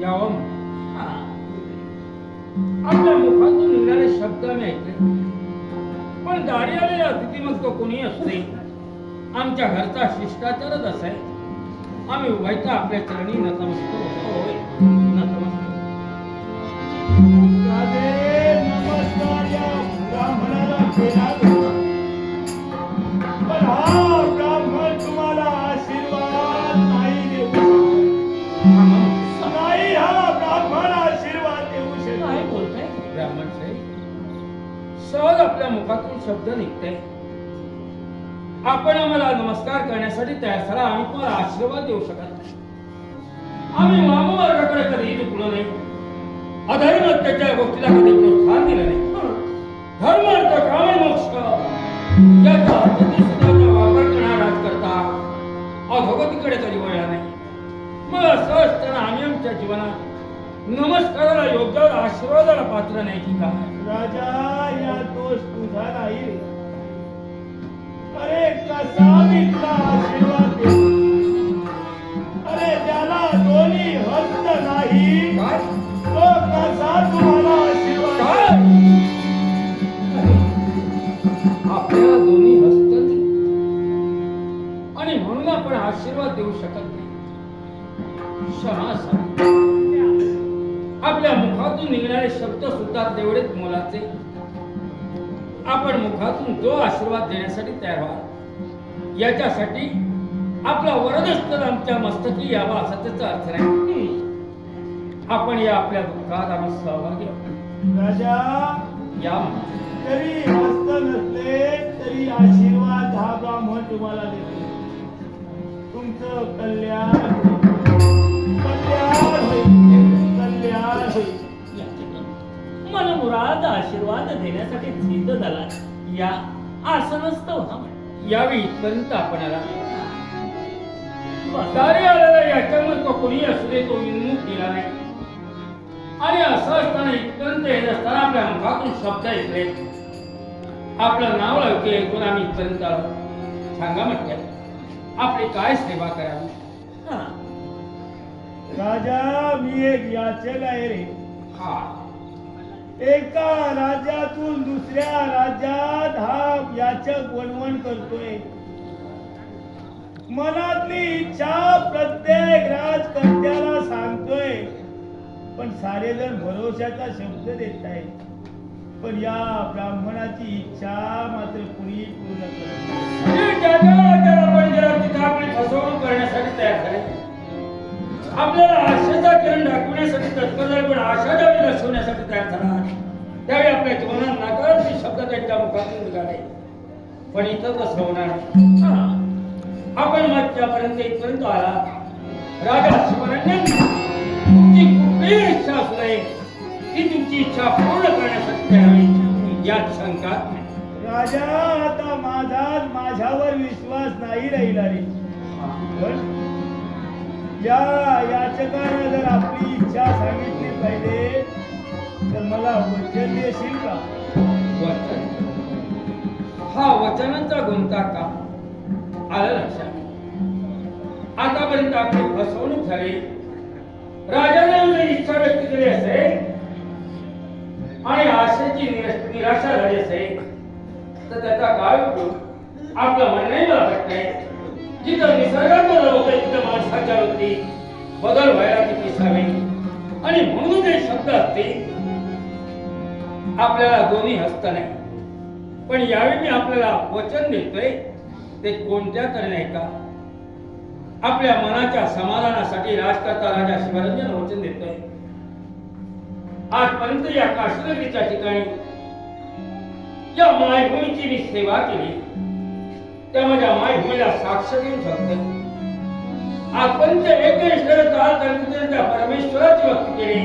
यावं आपल्या मुखातून निघणारे शब्द मी ऐकले, पण दारी आलेला अतिथी मग तो कोणी असते, आमच्या घरचा शिष्टाचारच असा आहे. आम्ही उभायचं आपल्या चरणी नतमस्तक होतो. होय, नतमस्तक. नमस्कार या ब्राह्मणाला केला, पण हा ब्राह्मण तुम्हाला आशीर्वाद नाही देऊ शकत. नाही, हा ब्राह्मण आशीर्वाद देऊ शकत काय बोलताय ब्राह्मण साहेब? सहज आपल्या मुखातून शब्द निघते, आपण आम्हाला नमस्कार करण्यासाठी तयार झाला, आम्ही तुम्हाला आशीर्वाद देऊ शकत नाही. आम्ही वाममार्गाकडे कधी झुकलो नाही, अधर्मात्याच्या गोष्टीला कधी प्रोत्साहन दिलं नाही. धर्म अर्थ काम आणि मोक्ष याचा अतिशुद्धाचा वापर करणारा राजकर्ता अधोगतीकडे कधी वळला नाही. मग असं असताना आम्ही आमच्या जीवनात नमस्काराला योग्य आशीर्वादाला पात्र नाही की काय? राजा, या दोष तुझा नाही रे. अरे कसा मित्र आशीर्वाद दे, अरे त्याला दोन्ही हस्त नाही, काय? तो कसा तुम्हाला आशीर्वाद काय? आपल्याला दोन्ही हस्त नाही आणि म्हणून आपण आशीर्वाद देऊ शकत नाही. क्षमा असावी. आपल्या मुखातून निघणारे शब्द सुद्धा तेवढेच मोलाचे. आपण मुखातून जो आशीर्वाद देण्यासाठी तयार व्हा, याच्यासाठी आपला वरदहस्त आमच्या मस्तकी यावा असा त्याचा अर्थ नाही. आपण या आपल्या दुःखात आम्ही सहभागी आहोत. राजा, या तरी हस्त नसले तरी आशीर्वाद हा ब्राह्मण तुम्हाला देतो. तुमचं कल्याण कल्याण होईल, कल्याण होईल. मला मुराद आशीर्वाद देण्यासाठी सिद्ध झाला. या आसनस्थ व्हा. यावी इथपर्यंत आपण आला. दारी आलेला याच्यामध्ये तो कोणी असू दे, तो विन्मुख गेला नाही. आणि असं असताना इथपर्यंत येत असताना आपल्या मुखातून शब्द ऐकले, आपलं नाव लावते ऐकून आम्ही इथपर्यंत आलो. सांगा म्हटल्या, आपली काय सेवा करावी? राजा, मी एक याचक आहे रे. हा, एका राज्यातून दुसऱ्या राज्यात हा याचक वणवण करतोय. मनातली इच्छा प्रत्येक राजकर्त्याला सांगतोय, पण सारे जण भरोशाचा शब्द देत आहेत. पण या ब्राह्मणाची इच्छा मात्र कुणी पूर्ण करत नाही. हे ज्या राज्याला आपण गेला तिथे आपली फसवणूक करण्यासाठी तयार झाले. आपल्याला आशेचा किरण दाखवण्यासाठी तत्पर झाले, पण आशा ज्यावेळी नसवण्यासाठी तयार झाला त्यावेळी आपल्या जीवनात नकारात्मक शब्द त्यांच्या मुखातून निघाले. पण इथं कसं होणार? आपण मध्यापर्यंत इथपर्यंत आला. राजा शिवरंजन, तुमची कुठलीही इच्छा असू नये, ती तुमची इच्छा पूर्ण करण्यासाठी तयार आहे, यात शंका नाही. राजा, आता माझ्यावर विश्वास नाही राहिला रे. पण या याचकानं जर आपली इच्छा सांगितली पाहिजे तर मला वचन देशील का? वचन? हा वचनाचा गुंता का? आलं लक्षात. आतापर्यंत आपली फसवणूक झाली. राजाने जर इच्छा व्यक्त केली असेल आणि आशेची निराशा झाली असेल तर त्याचा काय उपयोग? आपलं म्हणणंही मला पटत नाही. जिथं निसर्गात बदल होते तिथं माणसाच्या वृत्तीत बदल व्हायला किती सावे. आणि म्हणून हे शब्द असते, आपल्याला दोन्ही हस्त नाही. पण यावेळी मी आपल्याला वचन देतोय, ते कोणत्या तऱ्हेने आहे का? आपल्या मनाच्या समाधानासाठी राजकर्ता राजा शिवरंजन वचन देतोय. आजपर्यंत या काशीनगरीच्या ठिकाणी या मायभूमीची मी सेवा केली, त्या माझ्या मायभूमीला साक्ष देऊ शकते. आजपर्यंत एकनिष्ठ त्या परमेश्वराची भक्ती केली,